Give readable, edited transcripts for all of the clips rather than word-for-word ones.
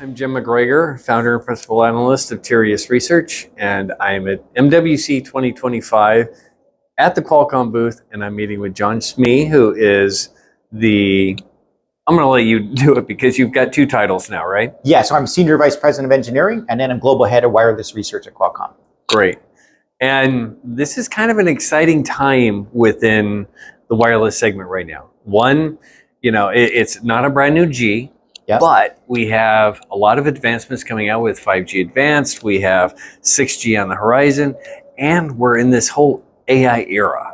I'm Jim McGregor, founder and principal analyst of TIRIAS Research, and I'm at MWC 2025 at the Qualcomm booth, and I'm meeting with John Smee, who is I'm going to let you do it because you've got two titles now, right? Yeah, so I'm Senior Vice President of Engineering, and then I'm Global Head of Wireless Research at Qualcomm. Great. And this is kind of an exciting time within the wireless segment right now. One, it's not a brand new G. Yep. But we have a lot of advancements coming out with 5G Advanced. We have 6G on the horizon, and we're in this whole AI era.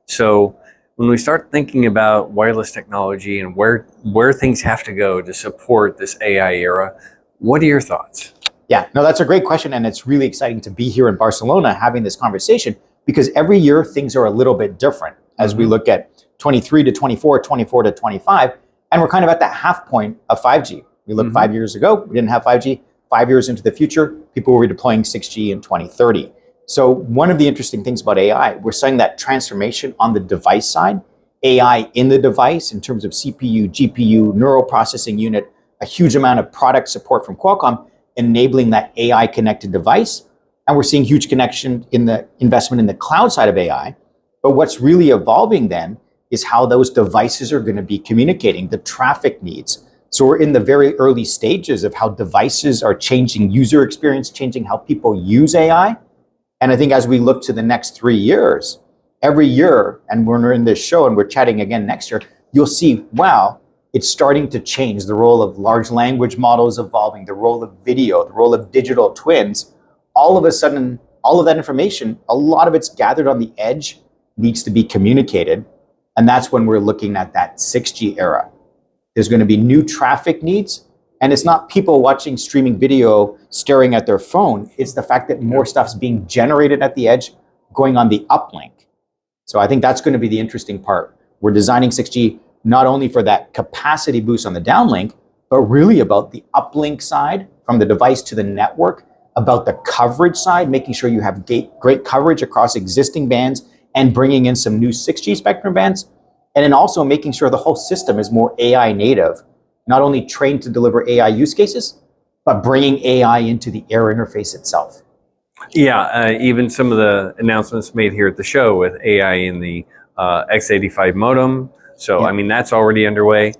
So when we start thinking about wireless technology and where things have to go to support this AI era, what are your thoughts? Yeah, no, that's a great question, and it's really exciting to be here in Barcelona having this conversation because every year things are a little bit different as we look at 23 to 24, 24 to 25. And we're kind of at that half point of 5G. We looked 5 years ago, we didn't have 5G. 5 years into the future, people were deploying 6G in 2030. So one of the interesting things about AI, we're seeing that transformation on the device side, AI in the device in terms of CPU, GPU, neural processing unit, a huge amount of product support from Qualcomm, enabling that AI connected device. And we're seeing huge connection in the investment in the cloud side of AI. But what's really evolving then is how those devices are going to be communicating, the traffic needs. So we're in the very early stages of how devices are changing user experience, changing how people use AI. And I think as we look to the next 3 years, every year, and when we're in this show and we're chatting again next year, you'll see, wow, it's starting to change. The role of large language models evolving, the role of video, the role of digital twins. All of a sudden, all of that information, a lot of it's gathered on the edge, needs to be communicated. And that's when we're looking at that 6G era. There's going to be new traffic needs. And it's not people watching streaming video, staring at their phone. It's the fact that more stuff's being generated at the edge, going on the uplink. So I think that's going to be the interesting part. We're designing 6G not only for that capacity boost on the downlink, but really about the uplink side from the device to the network, about the coverage side, making sure you have great coverage across existing bands and bringing in some new 6G spectrum bands, and then also making sure the whole system is more AI native, not only trained to deliver AI use cases, but bringing AI into the air interface itself. Yeah, even some of the announcements made here at the show with AI in the x85 modem. So, yeah. I mean, that's already underway.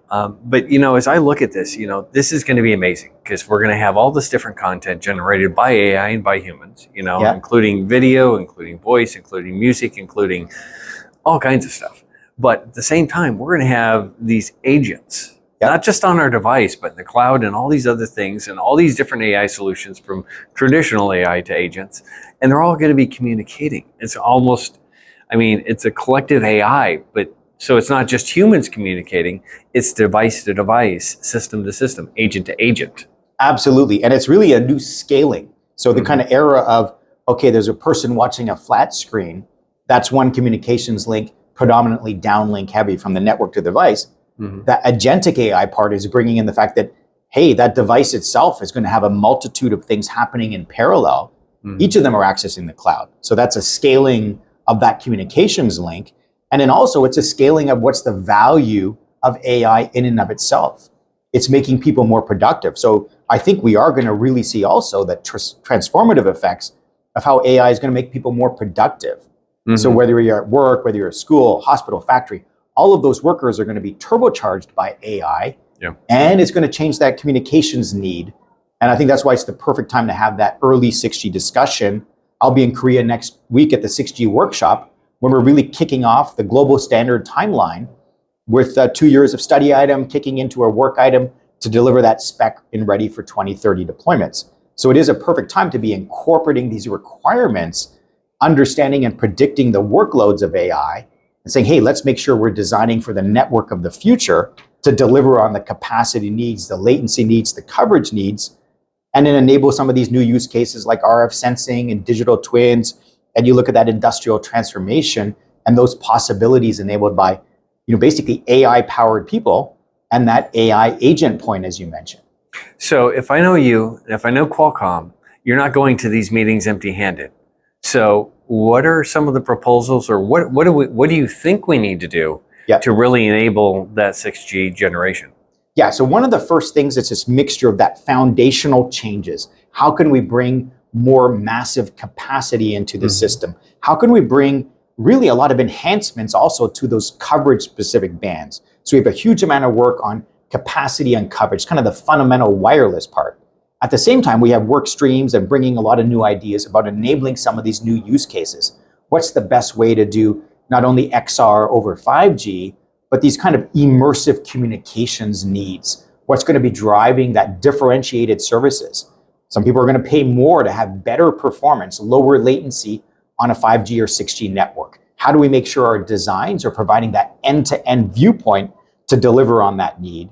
But, as I look at this, this is going to be amazing because we're going to have all this different content generated by AI and by humans, including video, including voice, including music, including all kinds of stuff. But at the same time, we're going to have these agents, not just on our device, but in the cloud and all these other things and all these different AI solutions from traditional AI to agents. And they're all going to be communicating. It's almost, it's a collective AI, but so it's not just humans communicating, it's device to device, system to system, agent to agent. Absolutely. And it's really a new scaling. So the kind of era of, okay, there's a person watching a flat screen. That's one communications link, predominantly downlink heavy from the network to the device. That agentic AI part is bringing in the fact that, hey, that device itself is going to have a multitude of things happening in parallel. Each of them are accessing the cloud. So that's a scaling of that communications link. And then also it's a scaling of what's the value of AI in and of itself. It's making people more productive. So I think we are going to really see also the transformative effects of how AI is going to make people more productive. So whether you're at work, whether you're at school, hospital, factory, all of those workers are going to be turbocharged by AI. And it's going to change that communications need. And I think that's why it's the perfect time to have that early 6G discussion. I'll be in Korea next week at the 6G workshop, when we're really kicking off the global standard timeline with 2 years of study item kicking into a work item to deliver that spec and ready for 2030 deployments. So it is a perfect time to be incorporating these requirements, understanding and predicting the workloads of AI, and saying, hey, let's make sure we're designing for the network of the future to deliver on the capacity needs, the latency needs, the coverage needs, and then enable some of these new use cases like RF sensing and digital twins. And you look at that industrial transformation and those possibilities enabled by, basically AI-powered people and that AI agent point, as you mentioned. So if I know you, if I know Qualcomm, you're not going to these meetings empty-handed. So what are some of the proposals, or what do you think we need to do to really enable that 6G generation? Yeah, so one of the first things is this mixture of that foundational changes. How can we bring more massive capacity into the system? How can we bring really a lot of enhancements also to those coverage specific bands? So we have a huge amount of work on capacity and coverage, kind of the fundamental wireless part. At the same time, we have work streams and bringing a lot of new ideas about enabling some of these new use cases. What's the best way to do not only XR over 5G, but these kind of immersive communications needs? What's going to be driving that differentiated services? Some people are going to pay more to have better performance, lower latency on a 5G or 6G network. How do we make sure our designs are providing that end-to-end viewpoint to deliver on that need?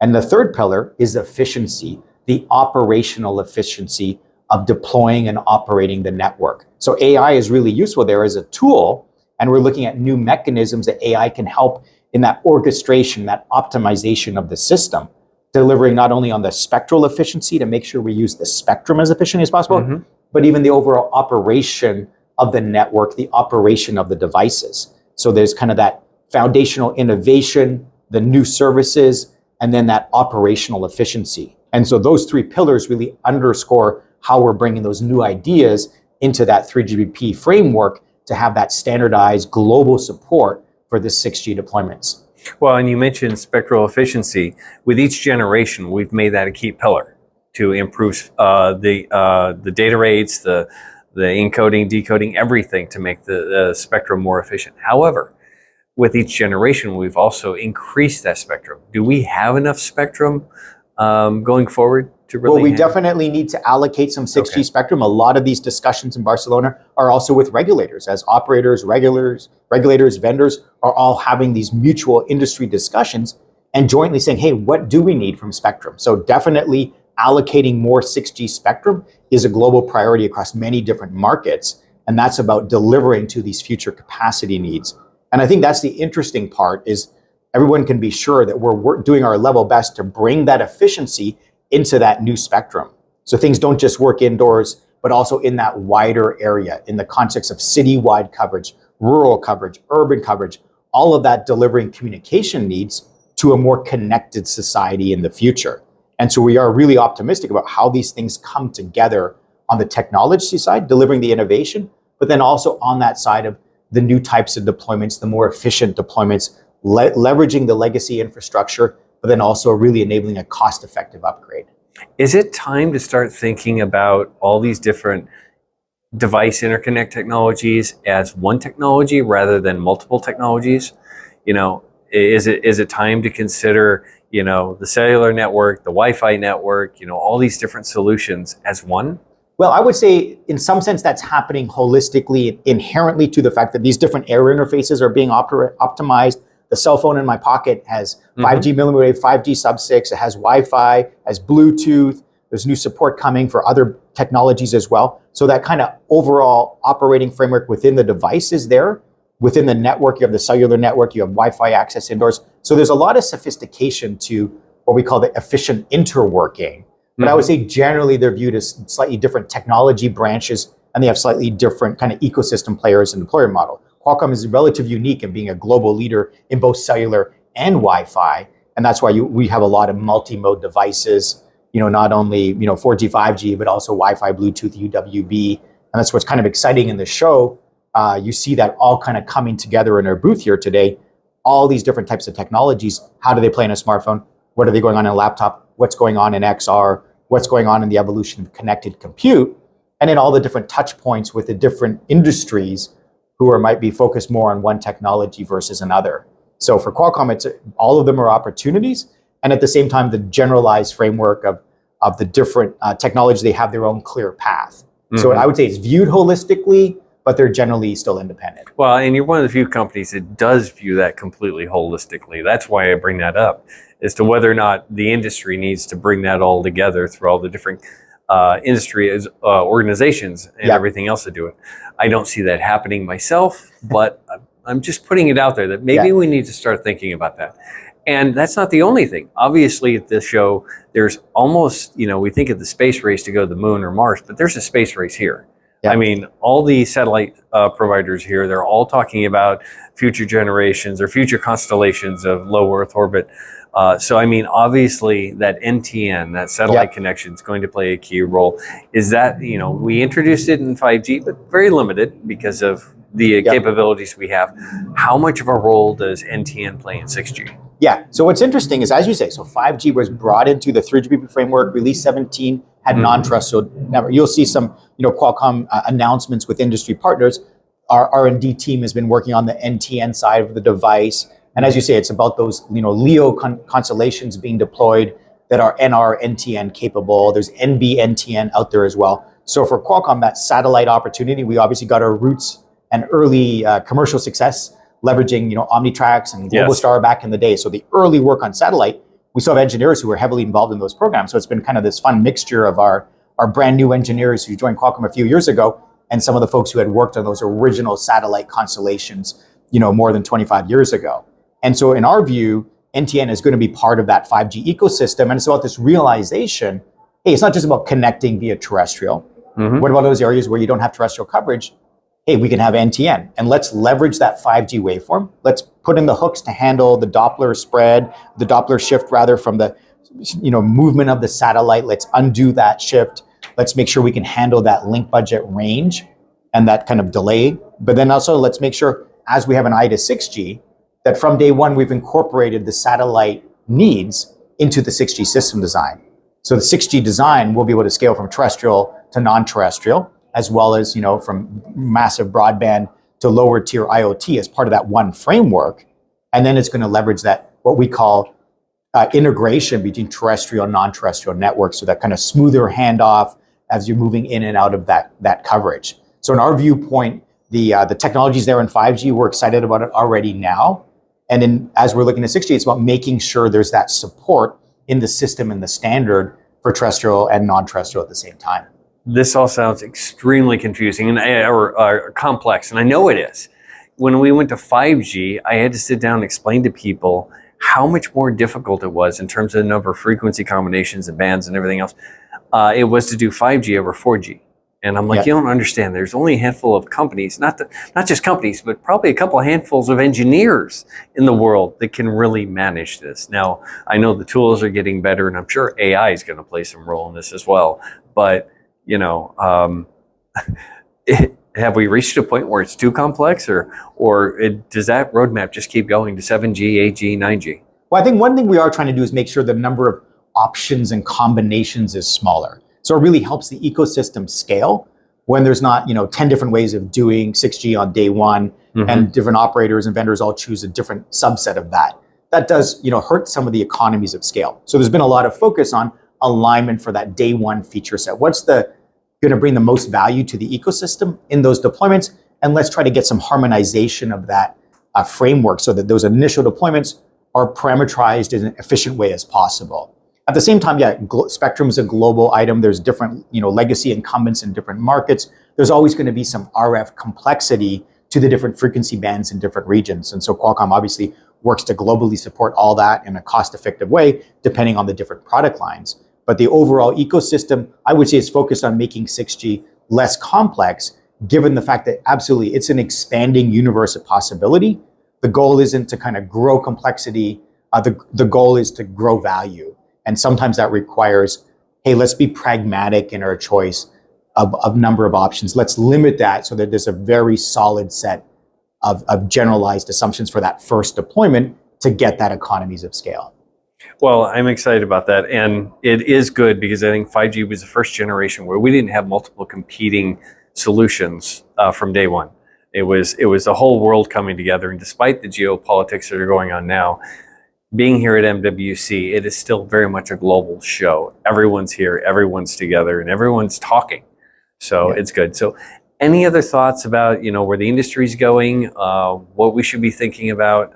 And the third pillar is efficiency, the operational efficiency of deploying and operating the network. So AI is really useful there as a tool, and we're looking at new mechanisms that AI can help in that orchestration, that optimization of the system, delivering not only on the spectral efficiency to make sure we use the spectrum as efficiently as possible, but even the overall operation of the network, the operation of the devices. So there's kind of that foundational innovation, the new services, and then that operational efficiency. And so those three pillars really underscore how we're bringing those new ideas into that 3GPP framework to have that standardized global support for the 6G deployments. Well, and you mentioned spectral efficiency. With each generation, we've made that a key pillar to improve the data rates, the encoding, decoding, everything to make the spectrum more efficient. However, with each generation, we've also increased that spectrum. Do we have enough spectrum going forward to really? Well, we definitely need to allocate some 6G spectrum. A lot of these discussions in Barcelona are also with regulators, as operators, regulators, vendors are all having these mutual industry discussions and jointly saying, hey, what do we need from spectrum? So definitely allocating more 6G spectrum is a global priority across many different markets. And that's about delivering to these future capacity needs. And I think that's the interesting part, is everyone can be sure that we're doing our level best to bring that efficiency into that new spectrum. So things don't just work indoors, but also in that wider area, in the context of citywide coverage, rural coverage, urban coverage, all of that delivering communication needs to a more connected society in the future. And so we are really optimistic about how these things come together on the technology side, delivering the innovation, but then also on that side of the new types of deployments, the more efficient deployments, leveraging the legacy infrastructure, but then also really enabling a cost-effective upgrade. Is it time to start thinking about all these different device interconnect technologies as one technology rather than multiple technologies? You know, is it time to consider, you know, the cellular network, the Wi-Fi network, you know, all these different solutions as one? Well, I would say in some sense that's happening holistically, inherently to the fact that these different air interfaces are being optimized. The cell phone in my pocket has 5G millimeter wave, 5G sub-6, it has Wi-Fi, has Bluetooth, there's new support coming for other technologies as well. So that kind of overall operating framework within the device is there. Within the network, you have the cellular network, you have Wi-Fi access indoors. So there's a lot of sophistication to what we call the efficient interworking. But I would say generally they're viewed as slightly different technology branches, and they have slightly different kind of ecosystem players and deployer model. Qualcomm is relatively unique in being a global leader in both cellular and Wi-Fi, and that's why we have a lot of multi-mode devices. You know, not only 4G, 5G, but also Wi-Fi, Bluetooth, UWB, and that's what's kind of exciting in the show. You see that all kind of coming together in our booth here today. All these different types of technologies. How do they play in a smartphone? What are they going on in a laptop? What's going on in XR? What's going on in the evolution of connected compute? And then all the different touch points with the different industries who might be focused more on one technology versus another. So for Qualcomm, all of them are opportunities. And at the same time, the generalized framework of the different technologies, they have their own clear path. So I would say it's viewed holistically, but they're generally still independent. Well, and you're one of the few companies that does view that completely holistically. That's why I bring that up, as to whether or not the industry needs to bring that all together through all the different industry organizations and everything else to do it. I don't see that happening myself, but I'm just putting it out there that maybe we need to start thinking about that. And that's not the only thing. Obviously, at this show, there's almost, we think of the space race to go to the moon or Mars, but there's a space race here. Yeah. I mean, all the satellite providers here, they're all talking about future generations or future constellations of low Earth orbit. So, I mean, obviously that NTN, that satellite connection, is going to play a key role. Is that, we introduced it in 5G, but very limited because of the capabilities we have. How much of a role does NTN play in 6G? Yeah. So what's interesting is, as you say, so 5G was brought into the 3GPP framework, release 17 had non-terrestrial network. You'll see some, Qualcomm announcements with industry partners. Our R&D team has been working on the NTN side of the device. And as you say, it's about those, LEO constellations being deployed that are NR NTN capable. There's NB NTN out there as well. So for Qualcomm, that satellite opportunity, we obviously got our roots and early commercial success leveraging, Omnitrax and Globalstar back in the day. So the early work on satellite, we still have engineers who were heavily involved in those programs. So it's been kind of this fun mixture of our brand new engineers who joined Qualcomm a few years ago and some of the folks who had worked on those original satellite constellations, more than 25 years ago. And so in our view, NTN is going to be part of that 5G ecosystem. And it's about this realization, hey, it's not just about connecting via terrestrial. What about those areas where you don't have terrestrial coverage? Hey, we can have NTN, and let's leverage that 5G waveform. Let's put in the hooks to handle the Doppler spread, the Doppler shift rather from the movement of the satellite. Let's undo that shift. Let's make sure we can handle that link budget range and that kind of delay. But then also let's make sure, as we have an eye to 6G, that from day one we've incorporated the satellite needs into the 6G system design. So the 6G design will be able to scale from terrestrial to non-terrestrial, as well as, from massive broadband to lower tier IoT as part of that one framework. And then it's going to leverage that, what we call integration between terrestrial and non-terrestrial networks. So that kind of smoother handoff as you're moving in and out of that coverage. So in our viewpoint, the technology's there in 5G. We're excited about it already now. And then as we're looking at 6G, it's about making sure there's that support in the system and the standard for terrestrial and non-terrestrial at the same time. This all sounds extremely confusing or complex, and I know it is. When we went to 5G, I had to sit down and explain to people how much more difficult it was in terms of the number of frequency combinations and bands and everything else. It was to do 5G over 4G. And I'm like, you don't understand. There's only a handful of companies, not just companies, but probably a couple of handfuls of engineers in the world that can really manage this. Now, I know the tools are getting better, and I'm sure AI is going to play some role in this as well. But have we reached a point where it's too complex, or does that roadmap just keep going to 7G, 8G, 9G? Well, I think one thing we are trying to do is make sure the number of options and combinations is smaller. So it really helps the ecosystem scale when there's not, 10 different ways of doing 6G on day one, and different operators and vendors all choose a different subset of that. That does, hurt some of the economies of scale. So there's been a lot of focus on alignment for that day one feature set. What's going to bring the most value to the ecosystem in those deployments? And let's try to get some harmonization of that framework so that those initial deployments are parameterized in an efficient way as possible. At the same time, spectrum is a global item. There's different, legacy incumbents in different markets. There's always going to be some RF complexity to the different frequency bands in different regions. And so Qualcomm obviously works to globally support all that in a cost-effective way, depending on the different product lines. But the overall ecosystem, I would say, is focused on making 6G less complex, given the fact that absolutely it's an expanding universe of possibility. The goal isn't to kind of grow complexity. The goal is to grow value. And sometimes that requires, hey, let's be pragmatic in our choice of number of options. Let's limit that so that there's a very solid set of generalized assumptions for that first deployment to get that economies of scale. Well, I'm excited about that. And it is good because I think 5G was the first generation where we didn't have multiple competing solutions from day one. It was the whole world coming together. And despite the geopolitics that are going on now, being here at MWC, it is still very much a global show. Everyone's here, everyone's together, and everyone's talking. So it's good. So any other thoughts about, where the industry's going, what we should be thinking about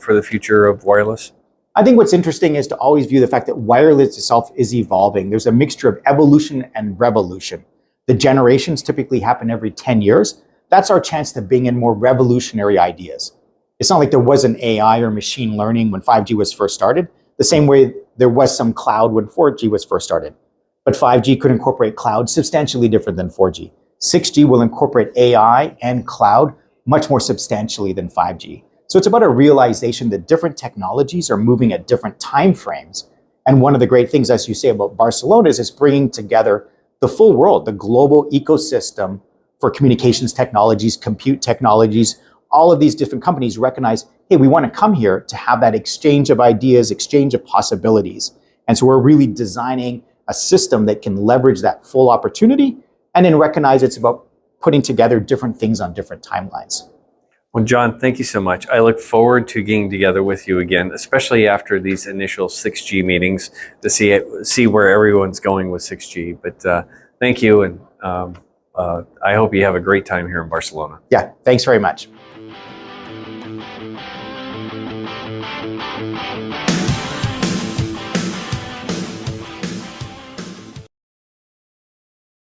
for the future of wireless? I think what's interesting is to always view the fact that wireless itself is evolving. There's a mixture of evolution and revolution. The generations typically happen every 10 years. That's our chance to bring in more revolutionary ideas. It's not like there wasn't AI or machine learning when 5G was first started, the same way there was some cloud when 4G was first started. But 5G could incorporate cloud substantially different than 4G. 6G will incorporate AI and cloud much more substantially than 5G. So it's about a realization that different technologies are moving at different time frames. And one of the great things, as you say, about Barcelona is it's bringing together the full world, the global ecosystem for communications technologies, compute technologies. All of these different companies recognize, hey, we want to come here to have that exchange of ideas, exchange of possibilities. And so we're really designing a system that can leverage that full opportunity and then recognize it's about putting together different things on different timelines. Well, John, thank you so much. I look forward to getting together with you again, especially after these initial 6G meetings to see where everyone's going with 6G. But thank you, and I hope you have a great time here in Barcelona. Yeah, thanks very much.